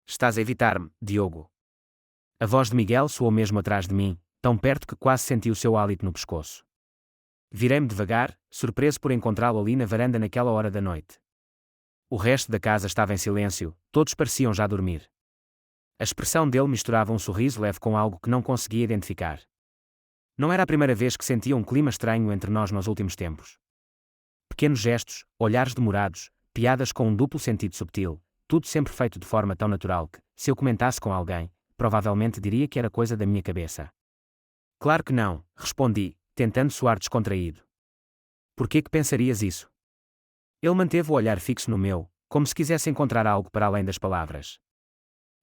Estás a evitar-me, Diogo. A voz de Miguel soou mesmo atrás de mim, tão perto que quase senti o seu hálito no pescoço. Virei-me devagar, surpreso por encontrá-lo ali na varanda naquela hora da noite. O resto da casa estava em silêncio, todos pareciam já dormir. A expressão dele misturava um sorriso leve com algo que não conseguia identificar. Não era a primeira vez que sentia um clima estranho entre nós nos últimos tempos. Pequenos gestos, olhares demorados, piadas com um duplo sentido subtil, tudo sempre feito de forma tão natural que, se eu comentasse com alguém, provavelmente diria que era coisa da minha cabeça. Claro que não, respondi, tentando soar descontraído. Por que pensarias isso? Ele manteve o olhar fixo no meu, como se quisesse encontrar algo para além das palavras.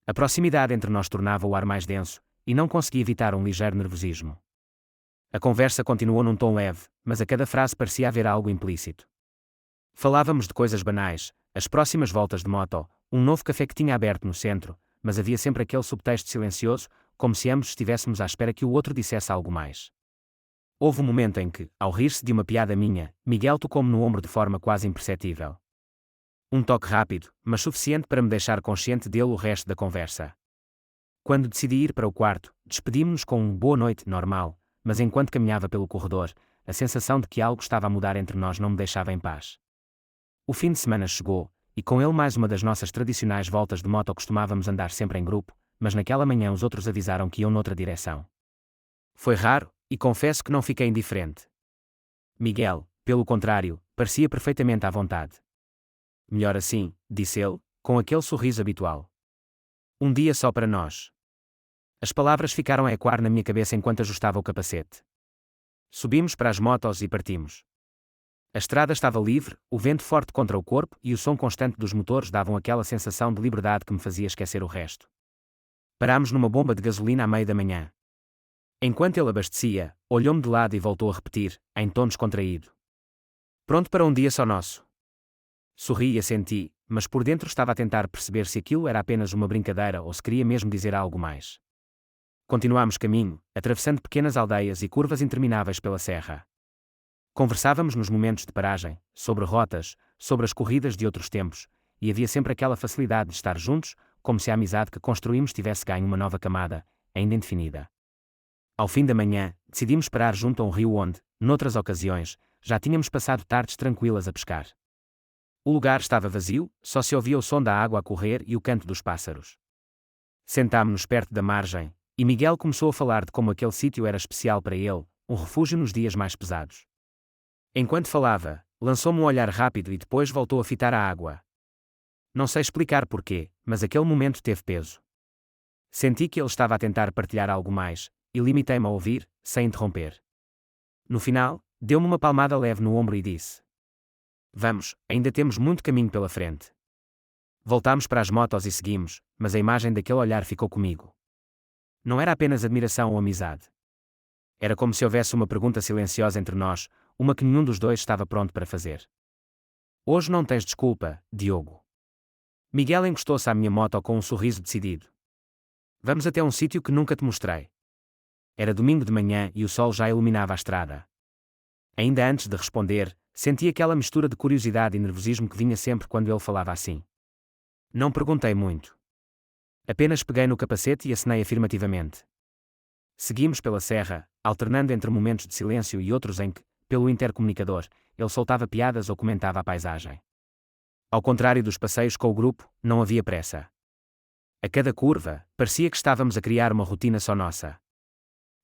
A proximidade entre nós tornava o ar mais denso, e não consegui evitar um ligeiro nervosismo. A conversa continuou num tom leve, mas a cada frase parecia haver algo implícito. Falávamos de coisas banais, as próximas voltas de moto, um novo café que tinha aberto no centro, mas havia sempre aquele subtexto silencioso, como se ambos estivéssemos à espera que o outro dissesse algo mais. Houve um momento em que, ao rir-se de uma piada minha, Miguel tocou-me no ombro de forma quase imperceptível. Um toque rápido, mas suficiente para me deixar consciente dele o resto da conversa. Quando decidi ir para o quarto, despedimos-nos com um boa noite normal, mas enquanto caminhava pelo corredor, a sensação de que algo estava a mudar entre nós não me deixava em paz. O fim de semana chegou, e com ele mais uma das nossas tradicionais voltas de moto. Costumávamos andar sempre em grupo, mas naquela manhã os outros avisaram que iam noutra direção. Foi raro, e confesso que não fiquei indiferente. Miguel, pelo contrário, parecia perfeitamente à vontade. Melhor assim, disse ele, com aquele sorriso habitual. Um dia só para nós. As palavras ficaram a ecoar na minha cabeça enquanto ajustava o capacete. Subimos para as motos e partimos. A estrada estava livre, o vento forte contra o corpo e o som constante dos motores davam aquela sensação de liberdade que me fazia esquecer o resto. Parámos numa bomba de gasolina à meia da manhã. Enquanto ele abastecia, olhou-me de lado e voltou a repetir, em tom descontraído. Pronto para um dia só nosso. Sorri e assenti, mas por dentro estava a tentar perceber se aquilo era apenas uma brincadeira ou se queria mesmo dizer algo mais. Continuámos caminho, atravessando pequenas aldeias e curvas intermináveis pela serra. Conversávamos nos momentos de paragem, sobre rotas, sobre as corridas de outros tempos, e havia sempre aquela facilidade de estar juntos, como se a amizade que construímos tivesse ganho uma nova camada, ainda indefinida. Ao fim da manhã, decidimos parar junto a um rio onde, noutras ocasiões, já tínhamos passado tardes tranquilas a pescar. O lugar estava vazio, só se ouvia o som da água a correr e o canto dos pássaros. Sentámo-nos perto da margem, e Miguel começou a falar de como aquele sítio era especial para ele, um refúgio nos dias mais pesados. Enquanto falava, lançou-me um olhar rápido e depois voltou a fitar a água. Não sei explicar porquê, mas aquele momento teve peso. Senti que ele estava a tentar partilhar algo mais, e limitei-me a ouvir, sem interromper. No final, deu-me uma palmada leve no ombro e disse: Vamos, ainda temos muito caminho pela frente. Voltámos para as motos e seguimos, mas a imagem daquele olhar ficou comigo. Não era apenas admiração ou amizade. Era como se houvesse uma pergunta silenciosa entre nós, uma que nenhum dos dois estava pronto para fazer. Hoje não tens desculpa, Diogo. Miguel encostou-se à minha moto com um sorriso decidido. Vamos até um sítio que nunca te mostrei. Era domingo de manhã e o sol já iluminava a estrada. Ainda antes de responder, senti aquela mistura de curiosidade e nervosismo que vinha sempre quando ele falava assim. Não perguntei muito. Apenas peguei no capacete e acenei afirmativamente. Seguimos pela serra, alternando entre momentos de silêncio e outros em que, pelo intercomunicador, ele soltava piadas ou comentava a paisagem. Ao contrário dos passeios com o grupo, não havia pressa. A cada curva, parecia que estávamos a criar uma rotina só nossa.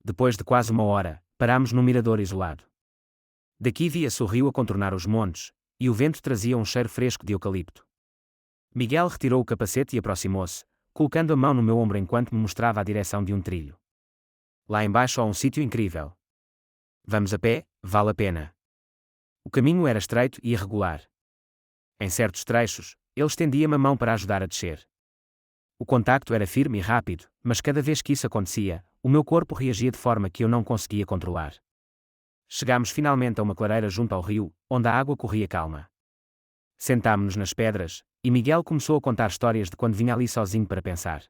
Depois de quase uma hora, parámos num mirador isolado. Daqui via-se o rio a contornar os montes, e o vento trazia um cheiro fresco de eucalipto. Miguel retirou o capacete e aproximou-se, colocando a mão no meu ombro enquanto me mostrava a direção de um trilho. Lá embaixo há um sítio incrível. Vamos a pé, vale a pena. O caminho era estreito e irregular. Em certos trechos, ele estendia-me a mão para ajudar a descer. O contacto era firme e rápido, mas cada vez que isso acontecia, o meu corpo reagia de forma que eu não conseguia controlar. Chegámos finalmente a uma clareira junto ao rio, onde a água corria calma. Sentámo-nos nas pedras, e Miguel começou a contar histórias de quando vinha ali sozinho para pensar.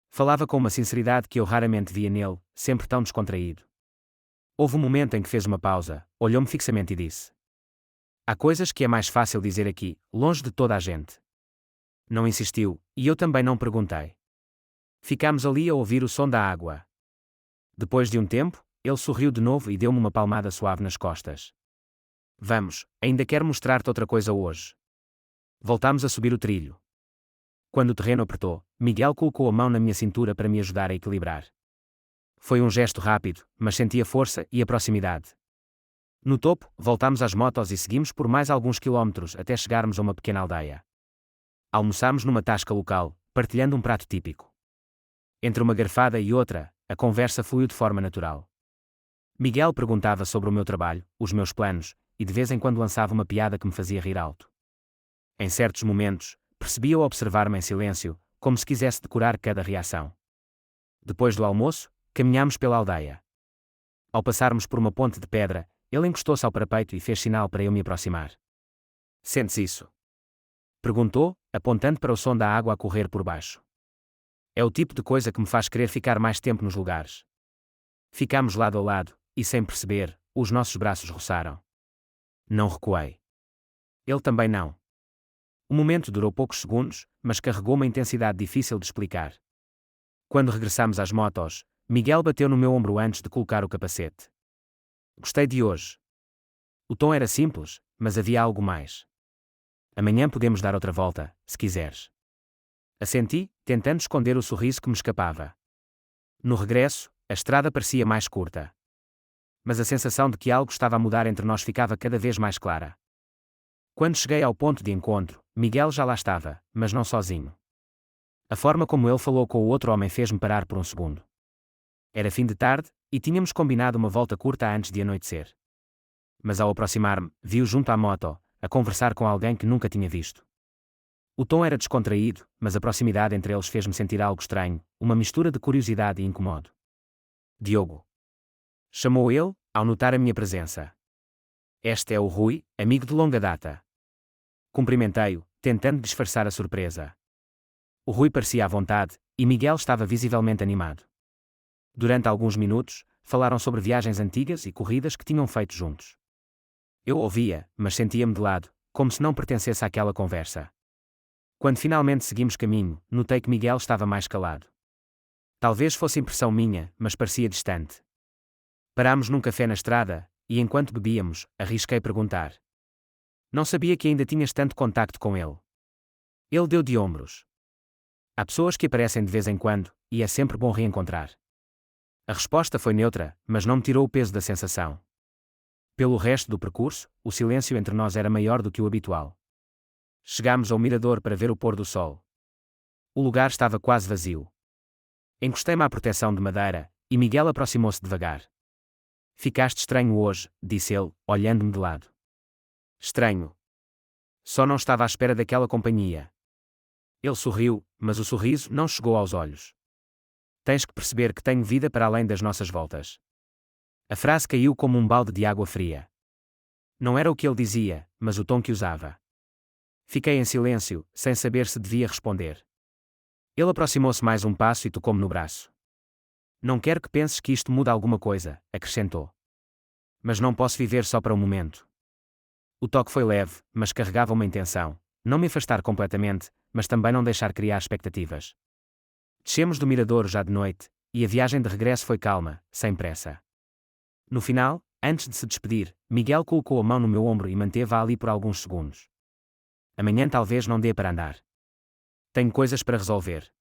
Falava com uma sinceridade que eu raramente via nele, sempre tão descontraído. Houve um momento em que fez uma pausa, olhou-me fixamente e disse: Há coisas que é mais fácil dizer aqui, longe de toda a gente. Não insistiu, e eu também não perguntei. Ficámos ali a ouvir o som da água. Depois de um tempo, ele sorriu de novo e deu-me uma palmada suave nas costas. Vamos, ainda quero mostrar-te outra coisa hoje. Voltámos a subir o trilho. Quando o terreno apertou, Miguel colocou a mão na minha cintura para me ajudar a equilibrar. Foi um gesto rápido, mas senti a força e a proximidade. No topo, voltámos às motos e seguimos por mais alguns quilómetros até chegarmos a uma pequena aldeia. Almoçámos numa tasca local, partilhando um prato típico. Entre uma garfada e outra, a conversa fluiu de forma natural. Miguel perguntava sobre o meu trabalho, os meus planos, e de vez em quando lançava uma piada que me fazia rir alto. Em certos momentos, percebia-o observar-me em silêncio, como se quisesse decorar cada reação. Depois do almoço, caminhámos pela aldeia. Ao passarmos por uma ponte de pedra, ele encostou-se ao parapeito e fez sinal para eu me aproximar. Sentes isso? Perguntou, apontando para o som da água a correr por baixo. É o tipo de coisa que me faz querer ficar mais tempo nos lugares. Ficámos lado a lado, e sem perceber, os nossos braços roçaram. Não recuei. Ele também não. O momento durou poucos segundos, mas carregou uma intensidade difícil de explicar. Quando regressamos às motos, Miguel bateu no meu ombro antes de colocar o capacete. Gostei de hoje. O tom era simples, mas havia algo mais. Amanhã podemos dar outra volta, se quiseres. Assenti, tentando esconder o sorriso que me escapava. No regresso, a estrada parecia mais curta. Mas a sensação de que algo estava a mudar entre nós ficava cada vez mais clara. Quando cheguei ao ponto de encontro, Miguel já lá estava, mas não sozinho. A forma como ele falou com o outro homem fez-me parar por um segundo. Era fim de tarde, e tínhamos combinado uma volta curta antes de anoitecer. Mas ao aproximar-me, vi-o junto à moto, a conversar com alguém que nunca tinha visto. O tom era descontraído, mas a proximidade entre eles fez-me sentir algo estranho, uma mistura de curiosidade e incomodo. Diogo. Chamou ele, ao notar a minha presença. Este é o Rui, amigo de longa data. Cumprimentei-o, tentando disfarçar a surpresa. O Rui parecia à vontade, e Miguel estava visivelmente animado. Durante alguns minutos, falaram sobre viagens antigas e corridas que tinham feito juntos. Eu ouvia, mas sentia-me de lado, como se não pertencesse àquela conversa. Quando finalmente seguimos caminho, notei que Miguel estava mais calado. Talvez fosse impressão minha, mas parecia distante. Parámos num café na estrada, e enquanto bebíamos, arrisquei perguntar. Não sabia que ainda tinhas tanto contacto com ele. Ele deu de ombros. Há pessoas que aparecem de vez em quando, e é sempre bom reencontrar. A resposta foi neutra, mas não me tirou o peso da sensação. Pelo resto do percurso, o silêncio entre nós era maior do que o habitual. Chegámos ao mirador para ver o pôr do sol. O lugar estava quase vazio. Encostei-me à proteção de madeira, e Miguel aproximou-se devagar. Ficaste estranho hoje, disse ele, olhando-me de lado. Estranho. Só não estava à espera daquela companhia. Ele sorriu, mas o sorriso não chegou aos olhos. Tens que perceber que tenho vida para além das nossas voltas. A frase caiu como um balde de água fria. Não era o que ele dizia, mas o tom que usava. Fiquei em silêncio, sem saber se devia responder. Ele aproximou-se mais um passo e tocou-me no braço. Não quero que penses que isto muda alguma coisa, acrescentou. Mas não posso viver só para o momento. O toque foi leve, mas carregava uma intenção. Não me afastar completamente, mas também não deixar criar expectativas. Descemos do mirador já de noite, e a viagem de regresso foi calma, sem pressa. No final, antes de se despedir, Miguel colocou a mão no meu ombro e manteve-a ali por alguns segundos. Amanhã talvez não dê para andar. Tenho coisas para resolver.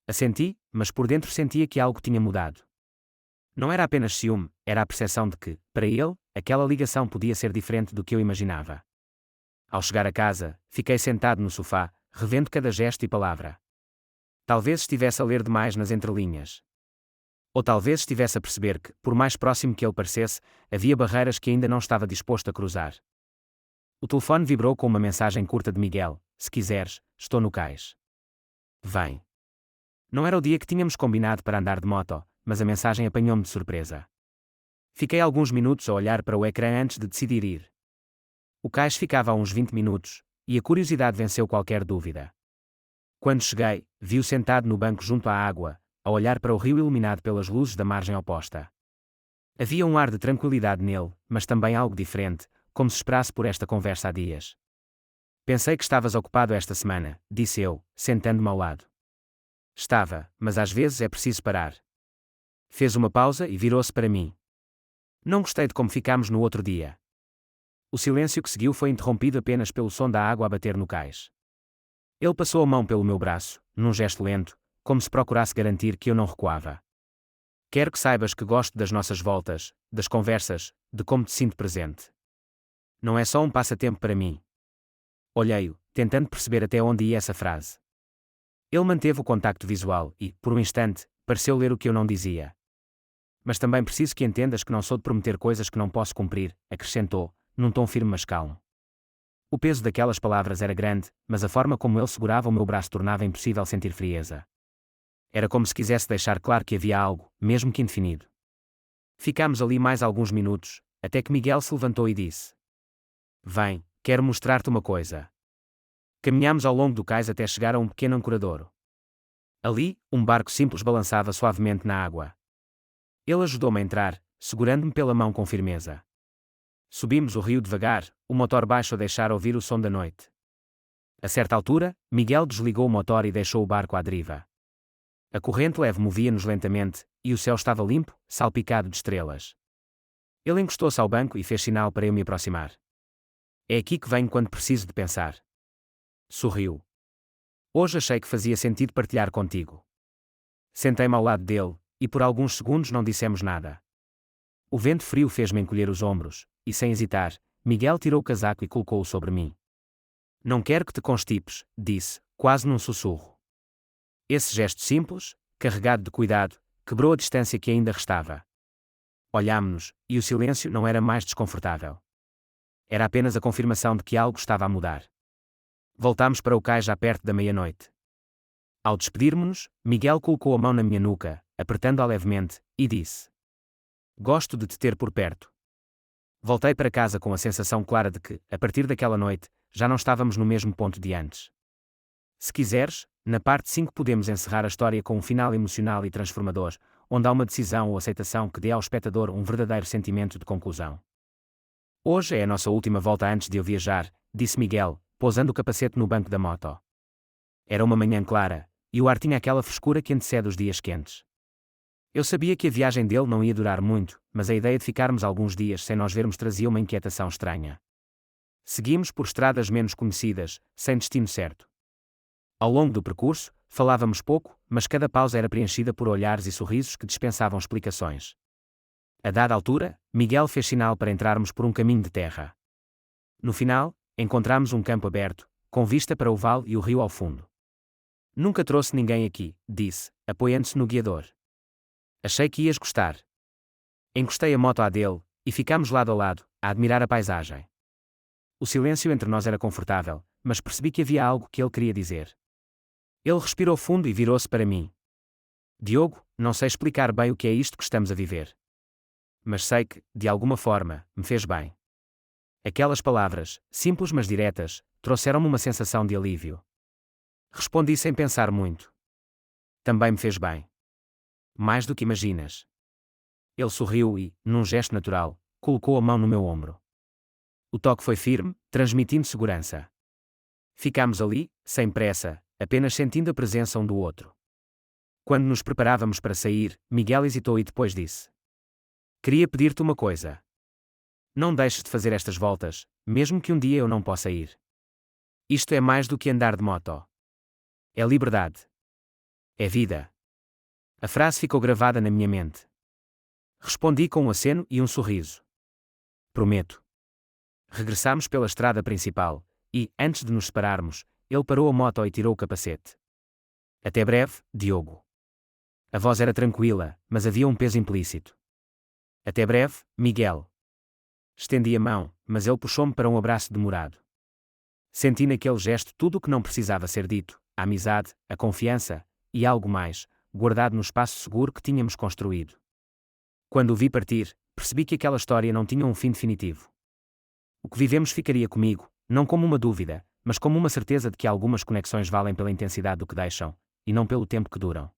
Assenti, mas por dentro sentia que algo tinha mudado. Não era apenas ciúme, era a percepção de que, para ele, aquela ligação podia ser diferente do que eu imaginava. Ao chegar a casa, fiquei sentado no sofá, revendo cada gesto e palavra. Talvez estivesse a ler demais nas entrelinhas. Ou talvez estivesse a perceber que, por mais próximo que ele parecesse, havia barreiras que ainda não estava disposto a cruzar. O telefone vibrou com uma mensagem curta de Miguel: se quiseres, estou no cais. Vem. Não era o dia que tínhamos combinado para andar de moto, mas a mensagem apanhou-me de surpresa. Fiquei alguns minutos a olhar para o ecrã antes de decidir ir. O cais ficava a uns 20 minutos, e a curiosidade venceu qualquer dúvida. Quando cheguei, vi-o sentado no banco junto à água, a olhar para o rio iluminado pelas luzes da margem oposta. Havia um ar de tranquilidade nele, mas também algo diferente, como se esperasse por esta conversa há dias. Pensei que estavas ocupado esta semana, disse eu, sentando-me ao lado. Estava, mas às vezes é preciso parar. Fez uma pausa e virou-se para mim. Não gostei de como ficámos no outro dia. O silêncio que seguiu foi interrompido apenas pelo som da água a bater no cais. Ele passou a mão pelo meu braço, num gesto lento, como se procurasse garantir que eu não recuava. Quero que saibas que gosto das nossas voltas, das conversas, de como te sinto presente. Não é só um passatempo para mim. Olhei-o, tentando perceber até onde ia essa frase. Ele manteve o contacto visual e, por um instante, pareceu ler o que eu não dizia. Mas também preciso que entendas que não sou de prometer coisas que não posso cumprir, acrescentou, num tom firme mas calmo. O peso daquelas palavras era grande, mas a forma como ele segurava o meu braço tornava impossível sentir frieza. Era como se quisesse deixar claro que havia algo, mesmo que indefinido. Ficámos ali mais alguns minutos, até que Miguel se levantou e disse: Vem, quero mostrar-te uma coisa. Caminhámos ao longo do cais até chegar a um pequeno ancoradouro. Ali, um barco simples balançava suavemente na água. Ele ajudou-me a entrar, segurando-me pela mão com firmeza. Subimos o rio devagar, o motor baixo a deixar ouvir o som da noite. A certa altura, Miguel desligou o motor e deixou o barco à deriva. A corrente leve movia-nos lentamente, e o céu estava limpo, salpicado de estrelas. Ele encostou-se ao banco e fez sinal para eu me aproximar. É aqui que venho quando preciso de pensar. Sorriu. Hoje achei que fazia sentido partilhar contigo. Sentei-me ao lado dele, e por alguns segundos não dissemos nada. O vento frio fez-me encolher os ombros, e sem hesitar, Miguel tirou o casaco e colocou-o sobre mim. Não quero que te constipes, disse, quase num sussurro. Esse gesto simples, carregado de cuidado, quebrou a distância que ainda restava. Olhámo-nos, e o silêncio não era mais desconfortável. Era apenas a confirmação de que algo estava a mudar. Voltámos para o cais já perto da meia-noite. Ao despedirmos-nos, Miguel colocou a mão na minha nuca, apertando-a levemente, e disse: Gosto de te ter por perto. Voltei para casa com a sensação clara de que, a partir daquela noite, já não estávamos no mesmo ponto de antes. Se quiseres, na parte 5 podemos encerrar a história com um final emocional e transformador, onde há uma decisão ou aceitação que dê ao espectador um verdadeiro sentimento de conclusão. Hoje é a nossa última volta antes de eu viajar, disse Miguel, pousando o capacete no banco da moto. Era uma manhã clara, e o ar tinha aquela frescura que antecede os dias quentes. Eu sabia que a viagem dele não ia durar muito, mas a ideia de ficarmos alguns dias sem nós vermos trazia uma inquietação estranha. Seguimos por estradas menos conhecidas, sem destino certo. Ao longo do percurso, falávamos pouco, mas cada pausa era preenchida por olhares e sorrisos que dispensavam explicações. A dada altura, Miguel fez sinal para entrarmos por um caminho de terra. No final, encontramos um campo aberto, com vista para o vale e o rio ao fundo. Nunca trouxe ninguém aqui, disse, apoiando-se no guiador. Achei que ias gostar. Encostei a moto à dele, e ficámos lado a lado, a admirar a paisagem. O silêncio entre nós era confortável, mas percebi que havia algo que ele queria dizer. Ele respirou fundo e virou-se para mim. Diogo, não sei explicar bem o que é isto que estamos a viver. Mas sei que, de alguma forma, me fez bem. Aquelas palavras, simples mas diretas, trouxeram-me uma sensação de alívio. Respondi sem pensar muito. Também me fez bem. Mais do que imaginas. Ele sorriu e, num gesto natural, colocou a mão no meu ombro. O toque foi firme, transmitindo segurança. Ficámos ali, sem pressa, apenas sentindo a presença um do outro. Quando nos preparávamos para sair, Miguel hesitou e depois disse: Queria pedir-te uma coisa. Não deixes de fazer estas voltas, mesmo que um dia eu não possa ir. Isto é mais do que andar de moto. É liberdade. É vida. A frase ficou gravada na minha mente. Respondi com um aceno e um sorriso. Prometo. Regressámos pela estrada principal, e, antes de nos separarmos, ele parou a moto e tirou o capacete. Até breve, Diogo. A voz era tranquila, mas havia um peso implícito. Até breve, Miguel. Estendi a mão, mas ele puxou-me para um abraço demorado. Senti naquele gesto tudo o que não precisava ser dito, a amizade, a confiança, e algo mais, guardado no espaço seguro que tínhamos construído. Quando o vi partir, percebi que aquela história não tinha um fim definitivo. O que vivemos ficaria comigo, não como uma dúvida, mas como uma certeza de que algumas conexões valem pela intensidade do que deixam, e não pelo tempo que duram.